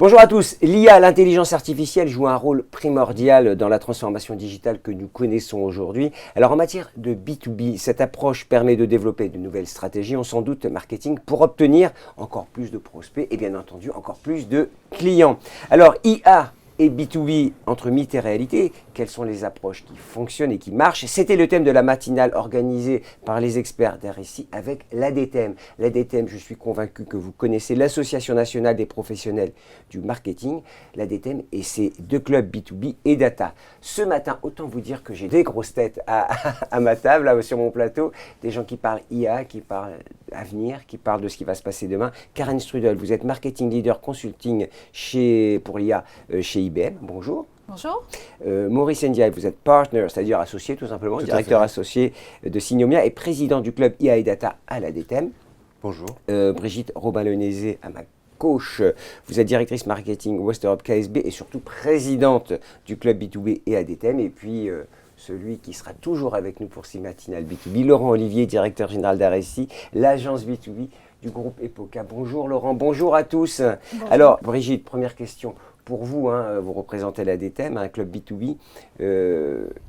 Bonjour à tous. L'IA, l'intelligence artificielle, joue un rôle primordial dans la transformation digitale que nous connaissons aujourd'hui. Alors en matière de B2B, cette approche permet de développer de nouvelles stratégies, on s'en doute, marketing, pour obtenir encore plus de prospects et bien entendu encore plus de clients. Alors IA et B2B, entre mythe et réalité, quelles sont les approches qui fonctionnent et qui marchent? C'était le thème de la matinale organisée par les experts d'RSI avec l'ADTM. L'ADTM, je suis convaincu que vous connaissez l'Association nationale des professionnels du marketing, l'ADTM et ses deux clubs B2B et Data. Ce matin, autant vous dire que j'ai des grosses têtes à ma table, là, sur mon plateau, des gens qui parlent IA, qui parlent avenir, qui parlent de ce qui va se passer demain. Karen Strudel, vous êtes marketing leader consulting pour l'IA chez IBM. Bonjour. Bonjour. Maurice Ndiaye, vous êtes partner, c'est-à-dire associé tout simplement, directeur associé de Signomia et président du club IA et Data à l'ADTM. Bonjour. Brigitte Robin-Lenezé à ma gauche, vous êtes directrice marketing Western KSB et surtout présidente du club B2B et ADTM. Et puis celui qui sera toujours avec nous pour ces matinales B2B, Laurent Olivier, directeur général d'RSI, l'agence B2B du groupe EPOCA. Bonjour Laurent, bonjour à tous. Bonjour. Alors Brigitte, première question. Pour vous, vous représentez l'ADTM, un club B2B.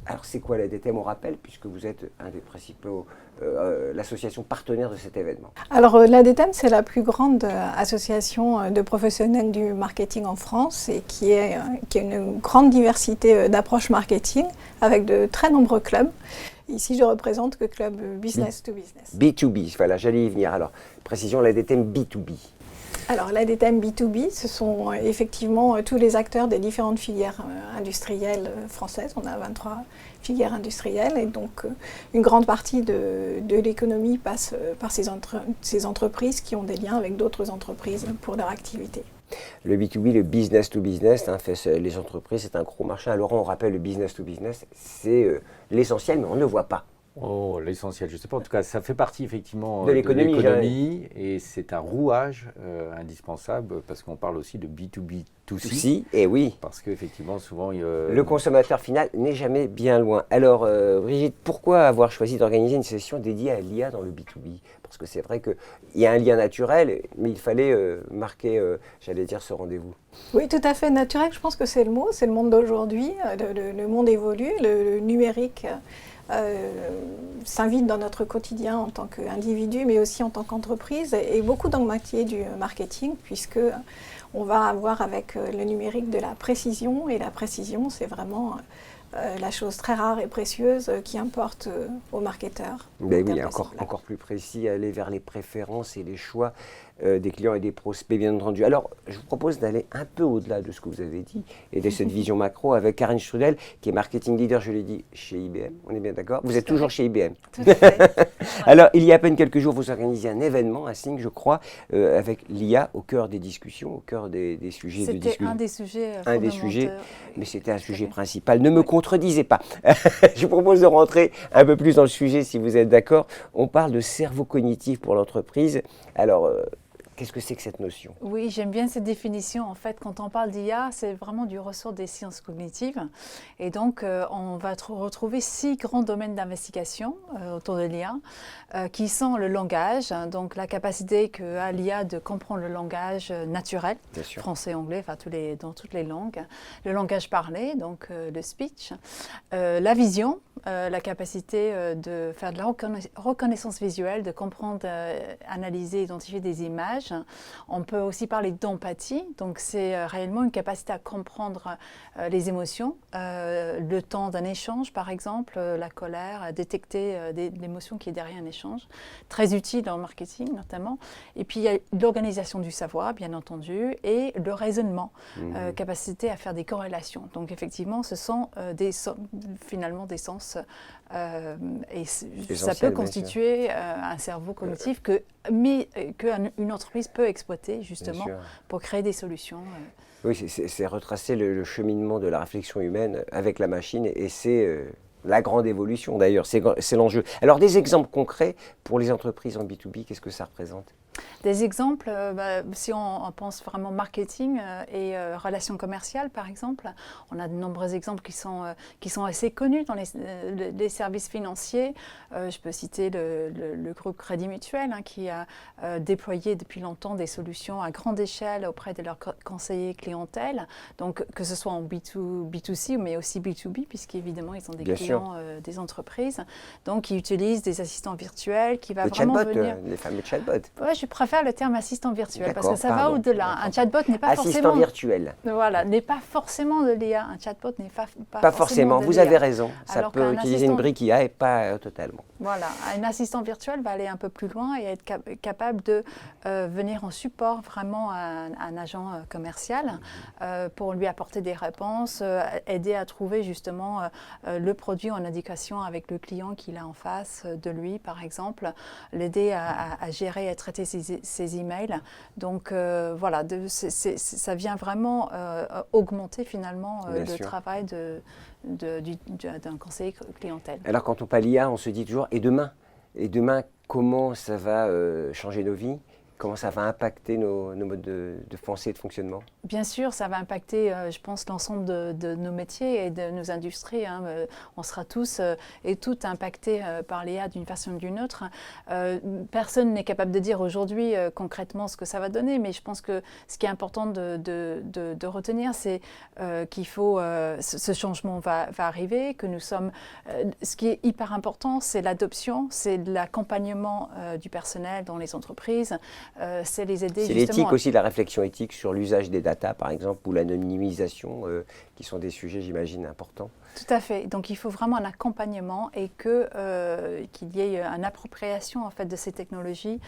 Alors, c'est quoi l'ADTM, on rappelle, puisque vous êtes un des principaux, l'association partenaire de cet événement? Alors, l'ADTM, c'est la plus grande association de professionnels du marketing en France et qui a une grande diversité d'approches marketing avec de très nombreux clubs. Ici, je représente le club Business to Business. B2B, voilà, j'allais y venir. Alors, précision, l'ADTM B2B. Alors, l'ADTM B2B, ce sont effectivement tous les acteurs des différentes filières industrielles françaises. On a 23 filières industrielles et donc une grande partie de l'économie passe par ces entreprises qui ont des liens avec d'autres entreprises pour leur activité. Le B2B, le business to business, les entreprises, c'est un gros marché. Alors, on rappelle le business to business, c'est l'essentiel, mais on ne le voit pas. Oh, l'essentiel, je ne sais pas. En tout cas, ça fait partie effectivement de l'économie et c'est un rouage indispensable parce qu'on parle aussi de B2B2C. Et oui. Parce qu'effectivement, souvent... Le consommateur final n'est jamais bien loin. Alors, Brigitte, pourquoi avoir choisi d'organiser une session dédiée à l'IA dans le B2B? Parce que c'est vrai qu'il y a un lien naturel, mais il fallait marquer, j'allais dire, ce rendez-vous. Oui, tout à fait naturel. Je pense que c'est le mot. C'est le monde d'aujourd'hui. Le monde évolue. Le numérique... s'invite dans notre quotidien en tant qu'individu, mais aussi en tant qu'entreprise, et beaucoup dans le métier du marketing, puisque on va avoir avec le numérique de la précision, et la précision, c'est vraiment la chose très rare et précieuse qui importe aux marketeurs. Ben oui, encore plus précis, aller vers les préférences et les choix des clients et des prospects, bien entendu. Alors, je vous propose d'aller un peu au-delà de ce que vous avez dit et de cette vision macro avec Karen Strudel, qui est marketing leader, je l'ai dit, chez IBM. On est bien d'accord? Vous êtes toujours chez IBM. Tout à fait. Alors, il y a à peine quelques jours, vous organisez un événement, un Think, je crois, avec l'IA au cœur des discussions, au cœur des sujets de discussion. C'était un des sujets un des sujets, mais c'était un sujet principal. Ne me contredisez pas. Je vous propose de rentrer un peu plus dans le sujet, si vous êtes d'accord. On parle de cerveau cognitif pour l'entreprise. Alors, qu'est-ce que c'est que cette notion? Oui, j'aime bien cette définition. En fait, quand on parle d'IA, c'est vraiment du ressort des sciences cognitives. Et donc, on va retrouver 6 grands domaines d'investigation autour de l'IA, qui sont le langage, donc la capacité qu'a l'IA de comprendre le langage naturel, français, anglais, enfin dans toutes les langues. Le langage parlé, donc le speech. La vision, la capacité de faire de la reconnaissance visuelle, de comprendre, analyser, identifier des images. On peut aussi parler d'empathie, donc c'est réellement une capacité à comprendre les émotions, le temps d'un échange par exemple, la colère, à détecter l'émotion qui est derrière un échange, très utile dans le marketing notamment. Et puis il y a l'organisation du savoir bien entendu et le raisonnement, capacité à faire des corrélations. Donc effectivement ce sont finalement des sens et ça peut constituer un cerveau cognitif qu'une entreprise peut exploiter justement pour créer des solutions. Oui, c'est retracer le cheminement de la réflexion humaine avec la machine et c'est la grande évolution d'ailleurs, c'est l'enjeu. Alors des exemples concrets pour les entreprises en B2B, qu'est-ce que ça représente? Des exemples, si on pense vraiment marketing et relations commerciales, par exemple, on a de nombreux exemples qui sont assez connus dans les services financiers. Je peux citer le groupe Crédit Mutuel qui a déployé depuis longtemps des solutions à grande échelle auprès de leurs conseillers clientèle, donc que ce soit en B2C mais aussi B2B, puisqu'évidemment ils ont des clients des entreprises. Donc ils utilisent des assistants virtuels qui va vraiment venir... les fameux chatbots. Ouais, je préfère le terme assistant virtuel parce que ça va au-delà. Un chatbot n'est pas assistant forcément... virtuel. Voilà, n'est pas forcément de l'IA. Un chatbot n'est pas forcément. Vous avez raison. Ça Alors peut utiliser une brique IA et pas totalement. Voilà, un assistant virtuel va aller un peu plus loin et être capable de venir en support vraiment à un agent commercial pour lui apporter des réponses, aider à trouver justement le produit en adéquation avec le client qu'il a en face de lui, par exemple, l'aider à gérer et à traiter ses emails. Donc voilà, ça vient vraiment augmenter finalement le travail d'un conseiller clientèle. Alors quand on parle d'IA, on se dit toujours, et demain, comment ça va changer nos vies? Comment ça va impacter nos modes de pensée et de fonctionnement? Bien sûr, ça va impacter, je pense, l'ensemble de nos métiers et de nos industries. On sera tous et toutes impactés par l'IA d'une façon ou d'une autre. Personne n'est capable de dire aujourd'hui concrètement ce que ça va donner, mais je pense que ce qui est important de retenir, c'est qu'il faut, ce changement va arriver, que nous sommes... ce qui est hyper important, c'est l'adoption, c'est l'accompagnement du personnel dans les entreprises, c'est les aider justement... C'est l'éthique aussi, la réflexion éthique sur l'usage des data, par exemple, ou l'anonymisation, qui sont des sujets, j'imagine, importants. Tout à fait. Donc, il faut vraiment un accompagnement et qu'il y ait une appropriation en fait, de ces technologies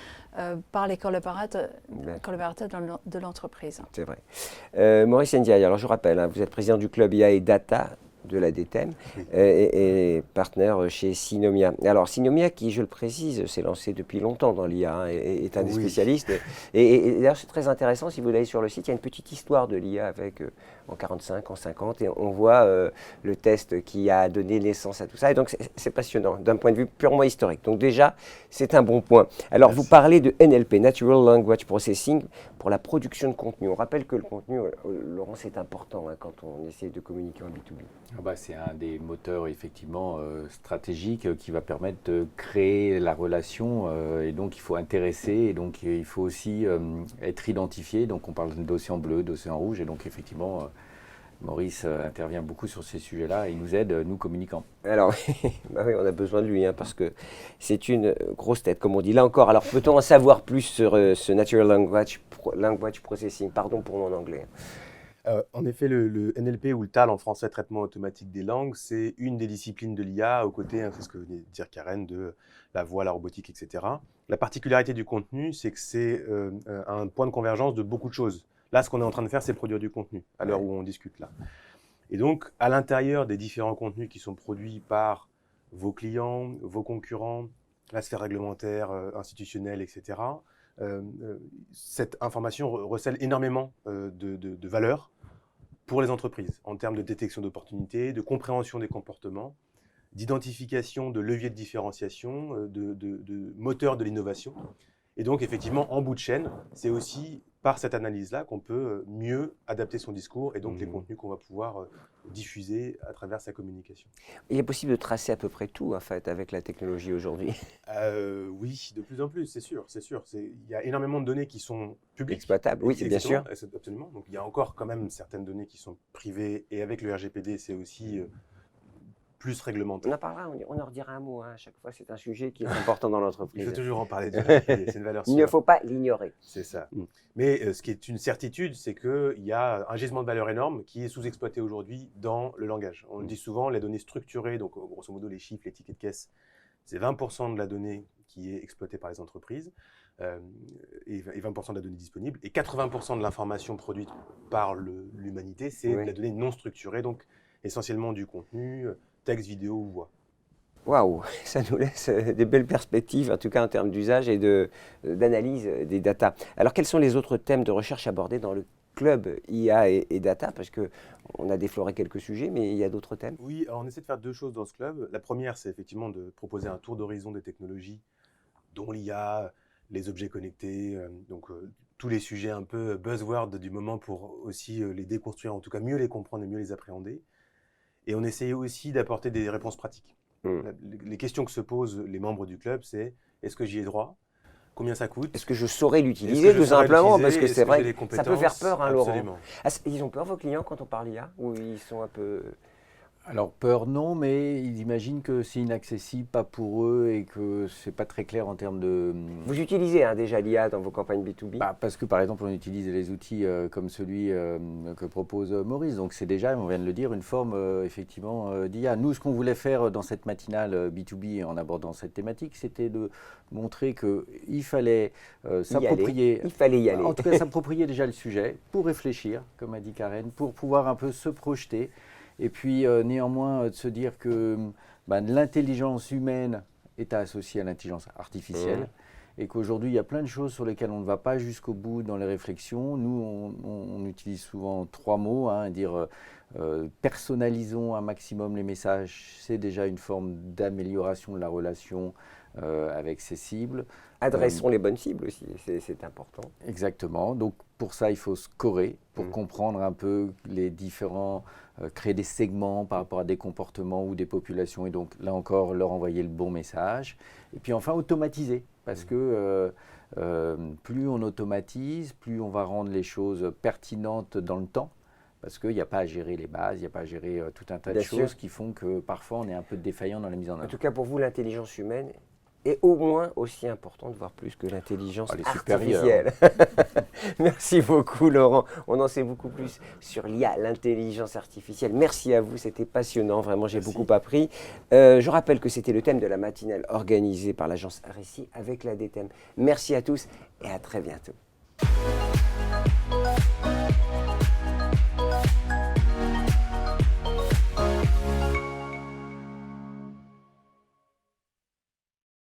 par les collaborateurs de l'entreprise. C'est vrai. Maurice Ndiaye, alors je rappelle, vous êtes président du club IA et Data de la DTEM et partenaire chez Synomia. Alors Synomia, qui, je le précise, s'est lancé depuis longtemps dans l'IA, est un des spécialistes. Et d'ailleurs, c'est très intéressant, si vous allez sur le site, il y a une petite histoire de l'IA avec en 45, en 50, et on voit le test qui a donné naissance à tout ça. Et donc, c'est passionnant, d'un point de vue purement historique. Donc déjà, c'est un bon point. Alors, vous parlez de NLP, Natural Language Processing, pour la production de contenu. On rappelle que le contenu, Laurent, c'est important quand on essaie de communiquer en B2B. C'est un des moteurs effectivement stratégiques qui va permettre de créer la relation et donc il faut intéresser et donc il faut aussi être identifié. Donc on parle d'océan bleu, d'océan rouge et donc effectivement Maurice intervient beaucoup sur ces sujets-là et il nous aide, nous communicants. Alors oui, on a besoin de lui parce que c'est une grosse tête comme on dit. Là encore, alors peut-on en savoir plus sur ce Natural Language Processing, pardon pour mon anglais. En effet, le NLP ou le TAL en français, traitement automatique des langues, c'est une des disciplines de l'IA aux côtés, c'est ce que venait de dire Karen, de la voix, la robotique, etc. La particularité du contenu, c'est que c'est un point de convergence de beaucoup de choses. Là, ce qu'on est en train de faire, c'est produire du contenu, à l'heure où on discute là. Et donc, à l'intérieur des différents contenus qui sont produits par vos clients, vos concurrents, la sphère réglementaire, institutionnelle, etc., cette information recèle énormément de valeur pour les entreprises, en termes de détection d'opportunités, de compréhension des comportements, d'identification de leviers de différenciation, de moteurs de l'innovation. Et donc, effectivement, en bout de chaîne, c'est aussi par cette analyse-là qu'on peut mieux adapter son discours et donc les contenus qu'on va pouvoir diffuser à travers sa communication. Il est possible de tracer à peu près tout, en fait, avec la technologie aujourd'hui. Oui, de plus en plus, c'est sûr. Il y a énormément de données qui sont publiques. Exploitables, oui, c'est bien sûr. Absolument. Donc, il y a encore quand même certaines données qui sont privées et avec le RGPD, c'est aussi plus réglementé. On en parlera, on en redira un mot. À chaque fois, c'est un sujet qui est important dans l'entreprise. Il faut toujours en parler du RGPD, c'est une valeur sûre. Il ne faut pas l'ignorer. C'est ça. Mais ce qui est une certitude, c'est qu'il y a un gisement de valeur énorme qui est sous-exploité aujourd'hui dans le langage. On le dit souvent, les données structurées, donc grosso modo les chiffres, les tickets de caisse, c'est 20% de la donnée qui est exploitée par les entreprises et 20% de la donnée disponible. Et 80% de l'information produite par l'humanité, c'est la donnée non structurée, donc essentiellement du contenu, texte, vidéo ou voix. Waouh, ça nous laisse des belles perspectives, en tout cas en termes d'usage et d'analyse des data. Alors, quels sont les autres thèmes de recherche abordés dans le club IA et data? Parce qu'on a défloré quelques sujets, mais il y a d'autres thèmes. Oui, alors on essaie de faire deux choses dans ce club. La première, c'est effectivement de proposer un tour d'horizon des technologies, dont l'IA, les objets connectés, tous les sujets un peu buzzword du moment pour aussi les déconstruire, en tout cas mieux les comprendre et mieux les appréhender. Et on essayait aussi d'apporter des réponses pratiques. Les questions que se posent les membres du club, c'est est-ce que j'y ai droit? Combien ça coûte? Est-ce que je saurais l'utiliser tout simplement? Parce que c'est vrai que ça peut faire peur, hein, Laurent. Absolument. Ah, ils ont peur, vos clients, quand on parle IA? Ou ils sont un peu... Alors peur non, mais ils imaginent que c'est inaccessible, pas pour eux et que c'est pas très clair en termes de... Vous utilisez déjà l'IA dans vos campagnes B2B? Parce que par exemple on utilise les outils comme celui que propose Maurice, donc c'est déjà, on vient de le dire, une forme effectivement d'IA. Nous, ce qu'on voulait faire dans cette matinale B2B en abordant cette thématique, c'était de montrer qu'il fallait s'approprier... Il fallait y aller. En tout cas s'approprier déjà le sujet pour réfléchir, comme a dit Karen, pour pouvoir un peu se projeter. Et puis néanmoins de se dire que l'intelligence humaine est associée à l'intelligence artificielle et qu'aujourd'hui il y a plein de choses sur lesquelles on ne va pas jusqu'au bout dans les réflexions. Nous on utilise souvent 3 mots, dire personnalisons un maximum les messages, c'est déjà une forme d'amélioration de la relation avec ses cibles. Adressons les bonnes cibles aussi, c'est important. Exactement, donc pour ça il faut scorer, pour comprendre un peu les différents, créer des segments par rapport à des comportements ou des populations et donc là encore leur envoyer le bon message. Et puis enfin automatiser, parce que plus on automatise, plus on va rendre les choses pertinentes dans le temps. Parce qu'il n'y a pas à gérer les bases, il n'y a pas à gérer tout un tas de choses qui font que parfois on est un peu défaillant dans la mise en œuvre. En tout cas pour vous l'intelligence humaine est au moins aussi importante, voire plus que l'intelligence artificielle. Merci beaucoup Laurent, on en sait beaucoup plus sur l'IA, l'intelligence artificielle. Merci à vous, c'était passionnant, vraiment j'ai beaucoup appris. Je rappelle que c'était le thème de la matinale organisée par l'agence Récit avec la DTM. Merci à tous et à très bientôt.